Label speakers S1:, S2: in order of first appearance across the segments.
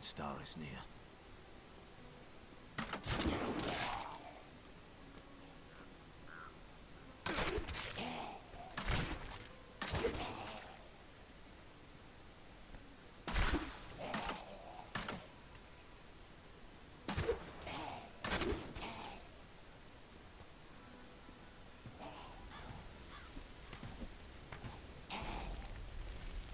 S1: fallen star is near.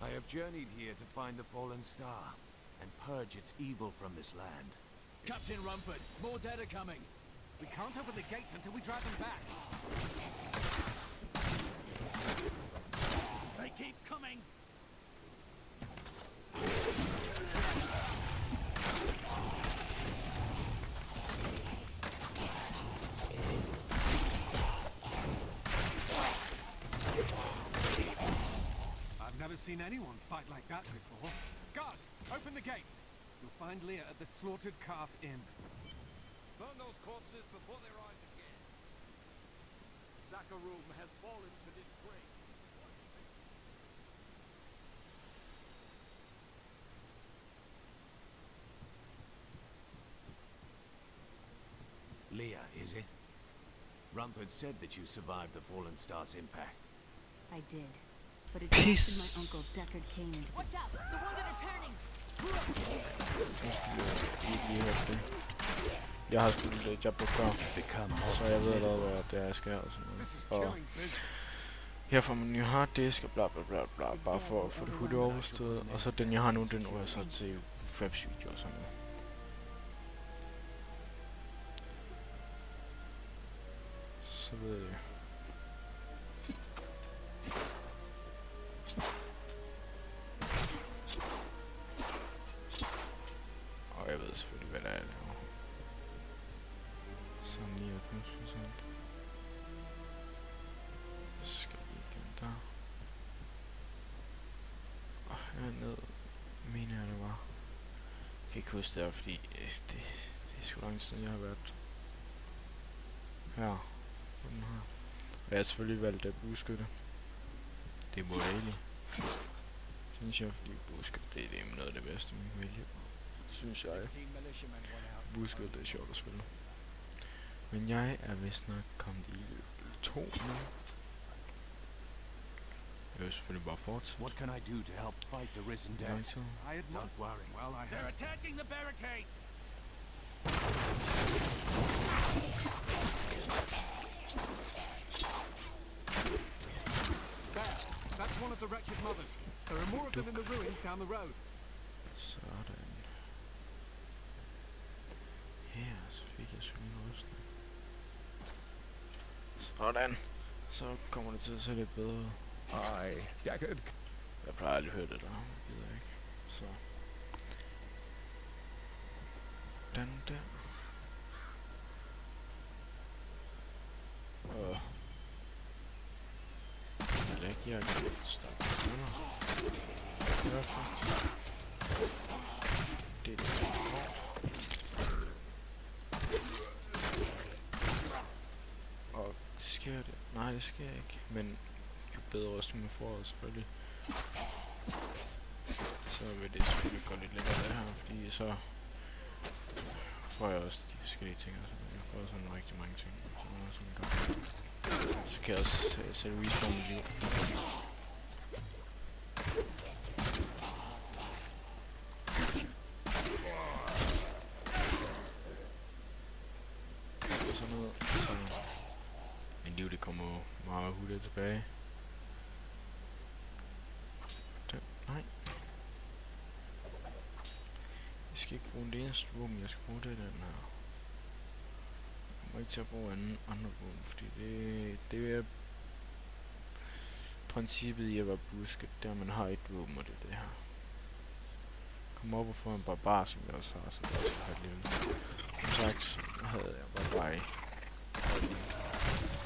S1: I have journeyed here to find the fallen star and purge its evil from this land.
S2: Captain Rumford, more dead are coming. We can't open the gates until we drive them back. They keep coming. I've never seen anyone fight like that before. Guards, open the gates. You'll find Leah at the Slaughtered Calf Inn.
S3: Burn those corpses before they rise again. Zakharum has fallen to disgrace.
S1: Leah, is it? Rumford said that you survived the fallen star's impact.
S4: I did. But it
S5: Peace.
S4: costed my uncle Deckard Cain into
S6: Watch out! The wounded are turning!
S5: Lige hørt det. Jeg har spillet Diablo før, så jeg ved allerede, hvad det er, jeg skal og sådan noget. Og her får man en ny harddisk og bla bla bla bla, bare for at få det hurtigt overstået. Og så den jeg har nu, den var så til Fraps video og sådan noget. Så ved jeg. Og jeg ved selvfølgelig, hvad der er, jeg laver. Så 99%. Så skal vi igen der. Og herned mener jeg det var. Jeg kan ikke huske det, fordi det er sgu lang tid siden jeg har været her. På den her. Og jeg har selvfølgelig valgt at bueskytte. Det er morale. Synes jeg, fordi bueskytte det er noget af det bedste man kan vælge. Synes jeg. Bueskytte er sjovt at spille. Men jeg er vist nok kommet i level 2 nu. Jeg vil selvfølgelig bare fortsætte.
S1: What can I do to help fight the risen dead?
S2: I had not.
S1: Don't worry.
S2: Well, I
S3: They're attacking the barricades!
S2: There. That's one of the wretched mothers. There are more of them in the ruins down the road.
S5: Sådan. Her, så fik jeg selvfølgelig en rustning. Sådan. Så kommer det til at se lidt bedre ud.
S3: Aye, Deckard.
S5: Jeg plejer aldrig at høre det der. Det gider jeg ikke. Så. Den der. Jeg lægger jeg kan starte med. Perfekt. Det er det. Og sker det? Nej, det sker ikke. Men jo bedre rustning man får, selvfølgelig. Så vil det selvfølgelig gå lidt længere der her, fordi så får jeg også de forskellige ting og sådan. Jeg får sådan rigtig mange ting, som jeg sådan gør. Så kan jeg også sætte respawn i liv. Og sådan noget. Så min liv det kommer jo meget hurtigt tilbage. Nej. Jeg skal ikke bruge det eneste våben, jeg skal bruge det den her. Jeg må ikke til at bruge andre våben, fordi det er princippet i at være busket, der man har et våben, og det er det her. Kom op og få en barbar, som jeg også har, så jeg også har et lille. Som sagt, så havde jeg barbar i.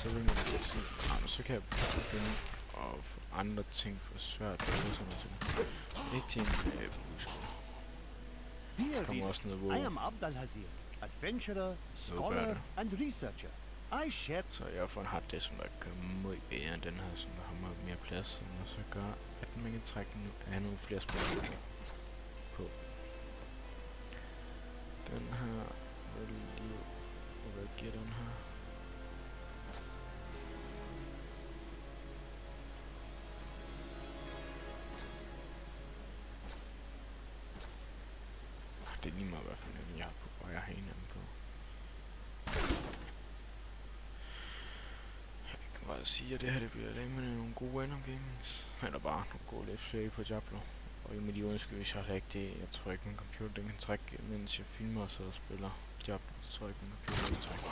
S5: Så vil man sige, så kan jeg begynde at få andre ting for svært, eller sådan noget. Ikke til en busket.
S7: Dear
S5: Kommer også noget
S7: readers,
S5: våben.
S7: I am Abdal Hazir, adventurer, scholar, and researcher. I share.
S5: Så jeg får en harddisk, som der kan meget bedre end den her, som der har meget mere plads, og så gør, at man kan trække af nogle flere spil på. Det er lige meget, hvad for en jeg har på, og jeg har en af dem på. Jeg kan bare sige, at det her det bliver det med nogle gode ender games. Eller bare nogle gode let's play på Diablo. Og med de undskyld, hvis jeg har det. Jeg tror ikke, min computer den kan trække, mens jeg filmer og sidder og spiller Diablo. Så tror jeg ikke, min computer kan trække.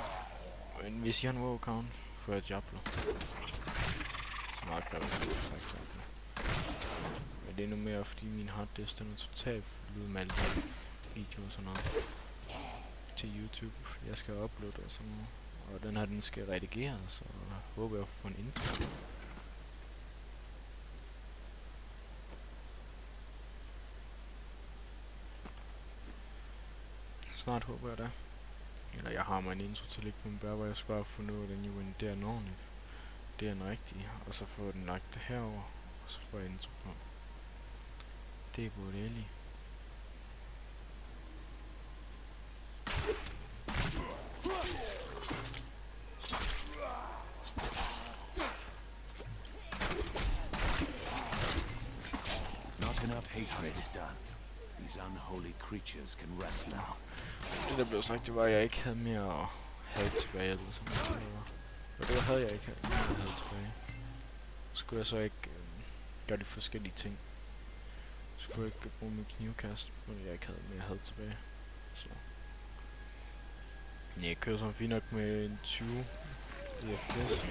S5: Men hvis jeg har en WoW-account, får jeg Diablo. Så meget kræver jeg ikke at trække Diablo. Men det er nu mere, fordi min harddisk den er totalt fyldt med alle de videoer og sådan noget. Til YouTube. Jeg skal uploade og sådan noget. Og den her, den skal redigeres, så jeg håber jeg får en intro. Snart håber jeg da. Eller jeg har mig en intro til at ligge på min bær, hvor jeg skal bare finde ud af, den jo det er ordentligt. Det er den rigtige. Og så får den lagt det herover, og så får jeg intro på. Det er både ærligt.
S1: Not enough hatred is done. These unholy creatures can rest now.
S5: Det der blev sagt, det var, at jeg ikke havde mere had tilbage, eller sådan noget. Og det havde jeg ikke mere had tilbage. Skulle jeg så ikke gøre de forskellige ting. Skulle jeg ikke bruge min knivkast, fordi jeg ikke havde mere had tilbage. Så. Jeg kører sådan fint nok med en 20 i FPS.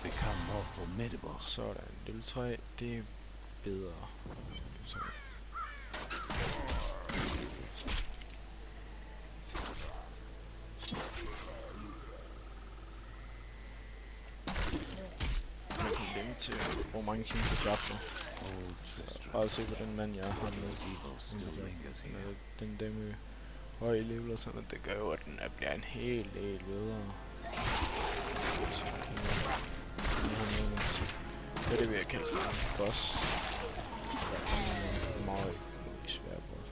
S1: Become more formidable.
S5: Sådan, level 3, det er bedre. Så. Man kan vente til hvor mange timer på Diablo. Bare se på den mand jeg har med. Den der med høje level og sådan noget, det gør jo at den bliver en helt bedre. Det er det, vi har kaldt en boss. Det er meget svær boss.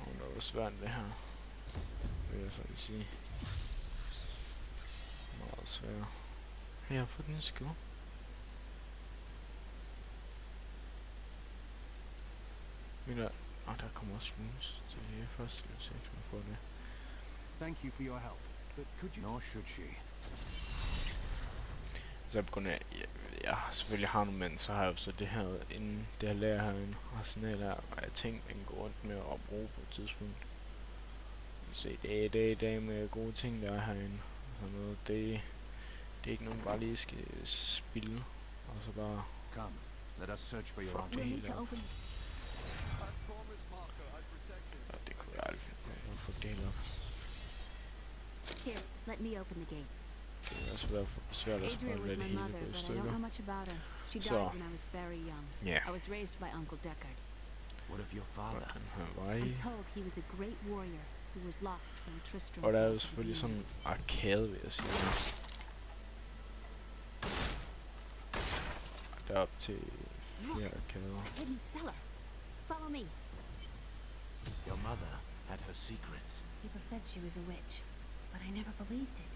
S5: Og det var svært det her. Vil jeg sådan sige. Meget svært. Jeg har fået den skill. Men der kommer også wounds. Det er først, jeg ser ikke, man får det.
S2: Thank you for your help. But could you...
S1: Nor should she.
S5: Så på grund af, jeg selvfølgelig har nogle mænd, så har jeg jo så det her, inden det her lærer her en arsenal her, og jeg tænkte, den går rundt med at bruge på et tidspunkt. Se, det er med gode ting, der er herinde. Sådan noget, det er ikke nogen, bare lige skal spille, og så bare...
S1: Come, let us search for your
S5: Fuck
S1: uncle.
S5: det
S4: We need
S5: hele
S4: to
S5: op.
S4: open.
S5: Ja, det kunne jeg aldrig finde på, at fuck det hele op.
S4: Here, let me open the gate.
S5: Det er også svært at
S4: Adria
S5: lade
S4: was
S5: det
S4: my
S5: hele
S4: mother,
S5: gå i
S4: but I don't
S5: stykker.
S4: know much about her. She died
S5: So.
S4: when I was very young.
S5: Ja,
S4: I was raised by Uncle Deckard.
S1: What of your father?
S5: hvordan han var
S4: I'm
S5: i.
S4: told he was a great warrior who was lost when Tristram
S5: Og der er
S4: fell
S5: jo
S4: to the
S5: selvfølgelig sådan en
S4: demons.
S5: arcade, vil jeg sige. Der er op til 4 arkader.
S4: Hidden cellar. Follow me.
S1: Your mother had her secrets.
S4: People said she was a witch, but I never believed it.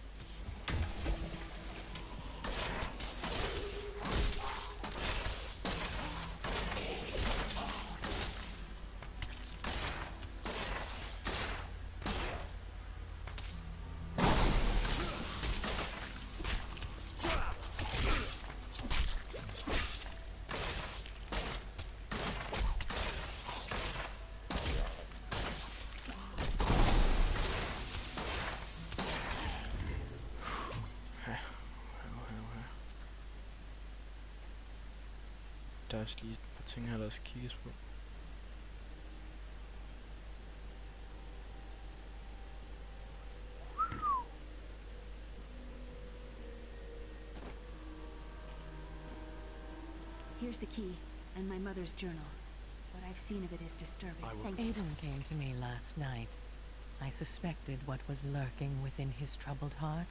S4: Der er lige et par ting her, der skal kigges på. Here's the key, and my mother's journal. What I've seen of it is disturbing.
S1: I will-
S4: Thank you.
S6: Aiden came to me last night. I suspected what was lurking within his troubled heart.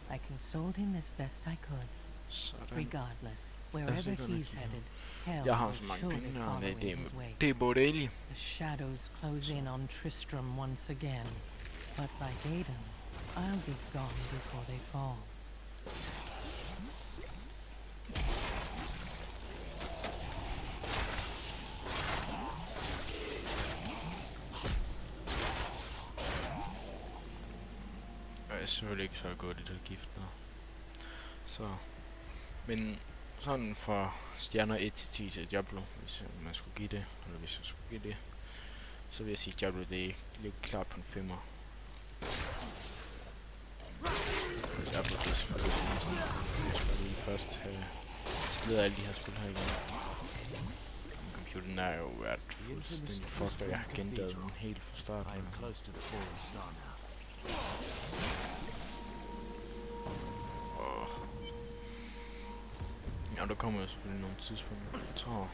S6: I consoled him as best I could.
S5: Sådan.
S6: Regardless, wherever
S5: sikkert
S6: he's
S5: ikke
S6: headed, hell
S5: Jeg har
S6: will
S5: så mange
S6: surely
S5: penge, og
S6: follow
S5: det
S6: in his way.
S5: er både dejligt.
S6: The shadows close in on Tristram once again. But like Aiden, I'll be gone before they fall.
S5: selvfølgelig ikke så godt i det gift der. Så. Men sådan for stjerner 1-10 til Diablo, hvis man skulle give det, eller hvis jeg skulle give det, så vil jeg sige, at Diablo det ligger klart på en 5'er. Diablo det er selvfølgelig sådan, jeg skal lige først have slidet alle de her spil her igen. Computeren er jo været fuldstændig fucked, og jeg har gendaget den helt fra starten.
S1: I am close to the fallen star now.
S5: Ja, der kommer jo selvfølgelig nogle tidspunkter. Jeg tror,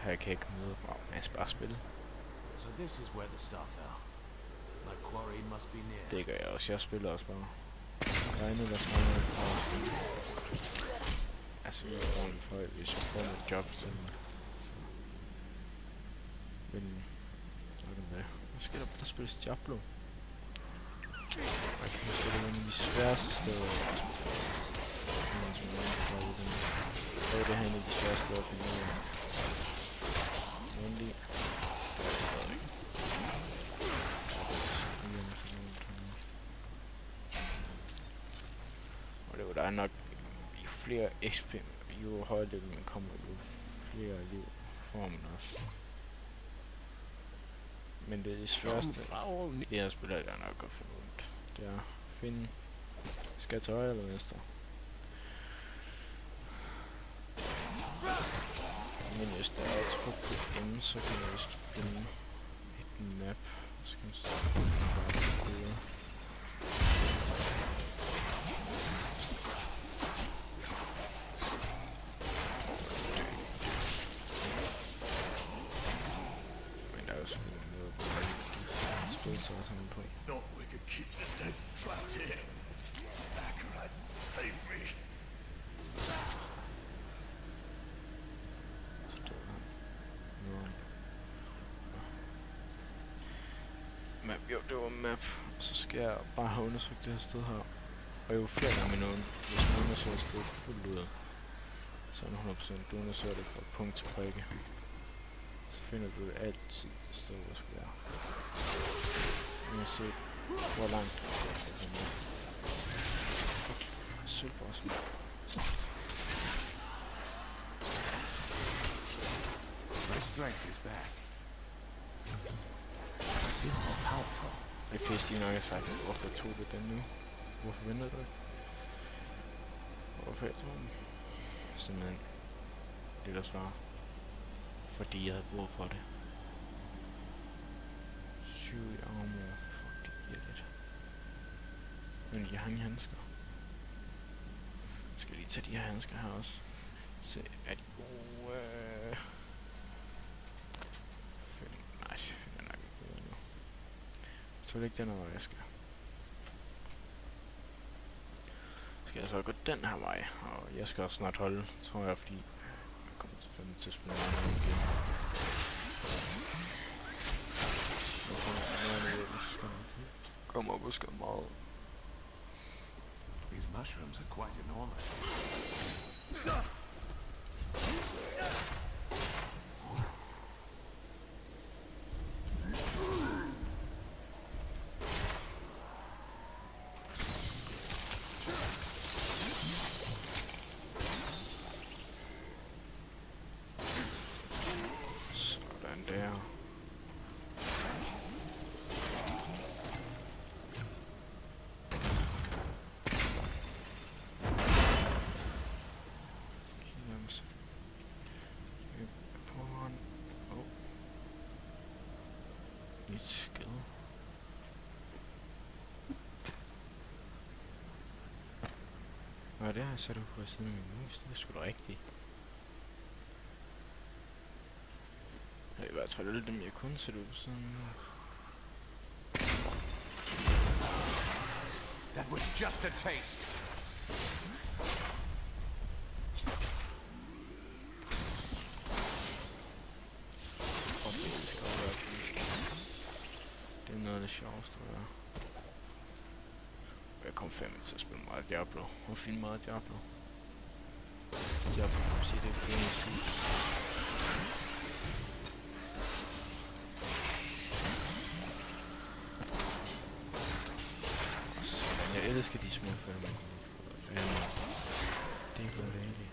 S5: her kan jeg ikke møde, men jeg skal bare spille.
S1: So this is where the star fell. My quarry must be near.
S5: Det gør jeg også. Jeg spiller også bare. Der er endnu der snakker fra. Altså, jeg er ordentligt for, hvis jeg får et job til mig. Men, sådan det. Hvad sker der? Der spilles Diablo. Jeg kan huske, det er en af de sværeste steder. Så er det her en af de sværeste steder at finde ud af. Egentlig. Og det var der nok jo flere XP, jo højere level man kommer, jo flere liv får man også. Men det er det sværeste, det her spiller jeg nok at finde ud. Det er at finde, skal jeg til højre eller venstre? Men hvis der er et tryk på M, så kan jeg vist finde et map, så kan man bare gå. Men der er jo selvfølgelig noget på at spille sig sådan på.
S8: Thought we could keep the dead trapped here. Baccarat, save me.
S5: Map, jo, det var map. Så skal jeg bare have undersøgt det her sted her. Og jo flere gange hvis man undersøger stedet fuldt ud, så er det 100%, du undersøger det fra punkt til prikke. Så finder du det altid det sted, hvor det skal være. Uanset hvor langt du skal være. Sølvbrossen.
S1: My strength is back. I feel more powerful.
S5: De fleste nok har sagt, hvorfor tog du den nu? Hvorfor venter du ikke? Hvorfor jeg tog den? Simpelthen det der svarer. Fordi jeg havde brug for det. 7 armor, fuck det giver lidt. Men jeg har ingen handsker. Skal lige tage de her handsker her også. Se, er de gode? Nej, finder nok ikke bedre nu. Så vil ikke den her vej, jeg skal. Skal jeg så gå den her vej, og jeg skal også snart holde, tror jeg, fordi jeg kommer til 5 tidspunkt igen. Kom op og skød meget.
S1: These mushrooms are quite enormous.
S5: Sådan der. Nå, det har jeg sat ud på siden af min mus. Det er sgu da rigtigt. Jeg har i hvert fald lidt dem, jeg kunne sætte ud på siden af min mus.
S1: That was just a taste.
S5: Det er noget af det sjoveste at gøre. Jeg kom 5 til at spille meget Diablo, og finde meget Diablo. Diablo, kan man sige, det er Phoenix hus. tilfælde, man kunne få flere monster. Det er godt rigtigt.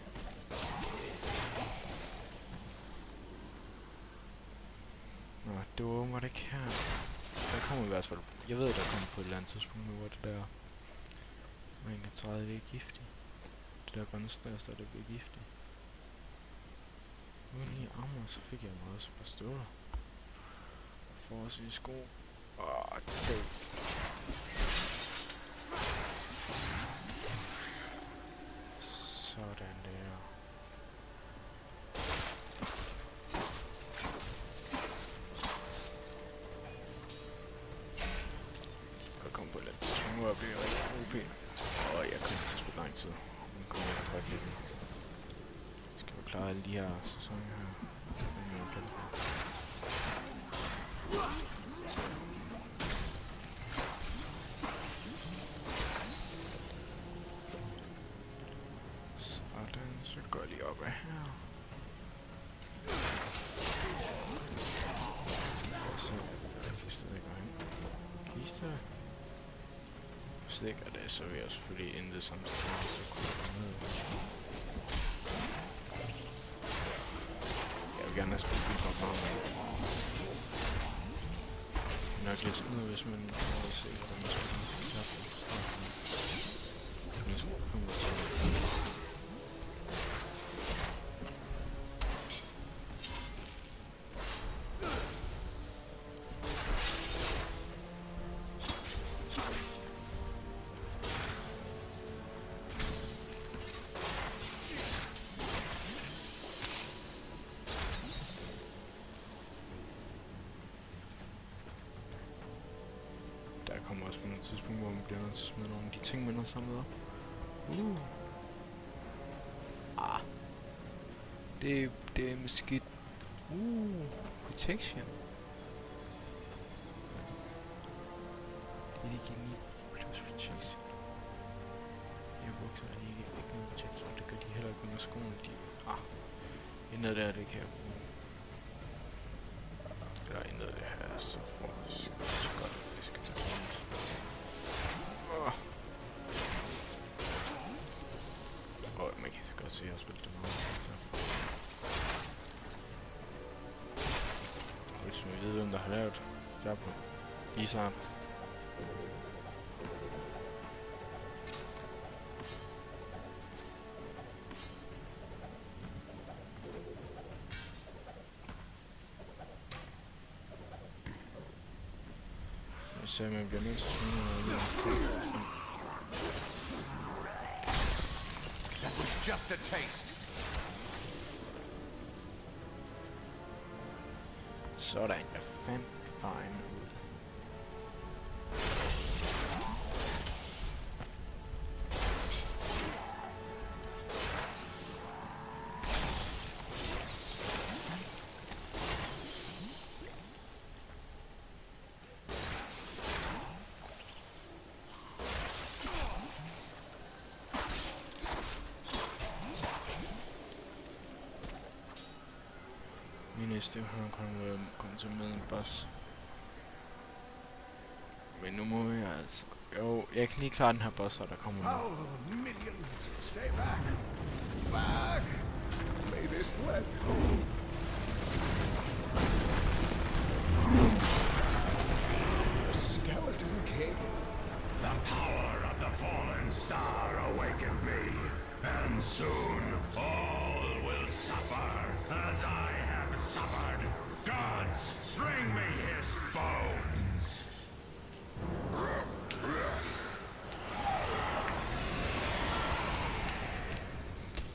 S5: Nå, det var åbenbart ikke her. Der kommer i hvert fald... Jeg ved, der kommer på et eller andet tidspunkt nu, hvor det der... Man kan træde, det er giftigt. Det der grønne der bliver giftigt. Nu lige armor, så fik jeg mig også et par støvler. For os i sko. Okay. Sådan der. Jeg kommer på lidt tidspunkt, hvor jeg bliver rigtig OP. Og jeg kommer til at spille lang tid. Nu kommer jeg godt lidt. Skal vi klare alle de her sæsoner her. Sådan, så går jeg lige op af her. Så er det stadig går hen. Kiste. Hvis det ikke er det, så vil jeg selvfølgelig intet samme sted, så kunne jeg gå ned. Jeg vil gerne have spillet for meget. Nok lidt sådan noget, hvis man prøver at se, hvordan man skal klappe det. Nu kommer jeg til. Der kommer også på et tidspunkt, hvor man bliver nødt til at smide nogle af de ting, man har samlet op. Det er med skidt. Protection. Det giver 9 plus protection. Jeg vokser ikke noget protection. Det gør de heller ikke under skoene. Indet der, det kan jeg bruge. Eller indet det her, så får vi så godt, at det skal tage rundt. Man kan godt se, at jeg har spillet det meget. Hvis man ved, hvem der har lavet Diablo. Blizzard. Jeg ser, at man bliver nødt til at smide noget.
S3: That was just a taste.
S5: Sådan, jeg fandt vejen ud. Næste gang kommer til med en boss. Men nu må jeg altså... Jo, jeg kan lige klare den her boss, og der kommer nu.
S3: Oh, millions! Stay back! Back! May this let go. The Skeleton King.
S8: The power of the fallen star awakened me, and soon all will suffer as I have suffered. Gods, bring me his bones.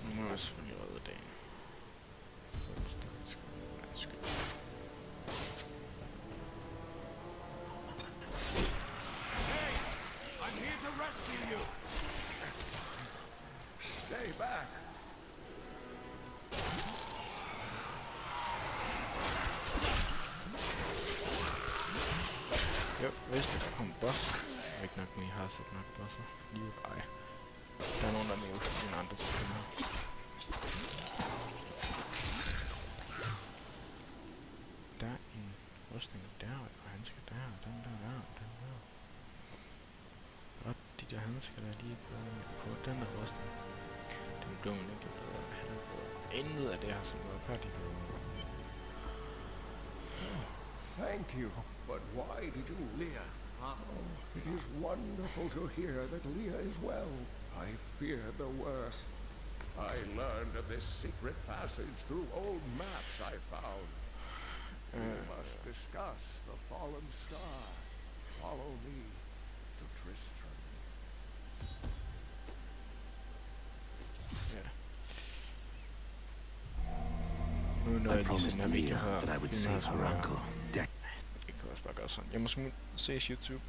S5: Nu må jeg selvfølgelig redde dagen.
S3: Hey! I'm here to rescue you! Stay back!
S5: Jo, hvis der kommer boss. Jeg ved ikke nok, men I har set nok bosser. Lige ej. Der er nogen, der er mere uskyldige end andre til den her. Der er en rustning der, og han skal der, og den der, og den der. Godt, de ja, han skal da lige på den der rustning. Den dumme ikke er bedre. Han er bedre. Intet af det her, som var færdig på.
S3: Thank you. But why did you...
S1: Leah, Master.
S3: It is wonderful to hear that Leah is well. I feared the worst. I learned of this secret passage through old maps I found. We must discuss the fallen star. Follow me to Tristram.
S5: Ja. Nu når jeg lige sender video her.
S1: that I would save her uncle.
S5: Jeg kan også bare gøre sådan. Jeg må ses YouTube.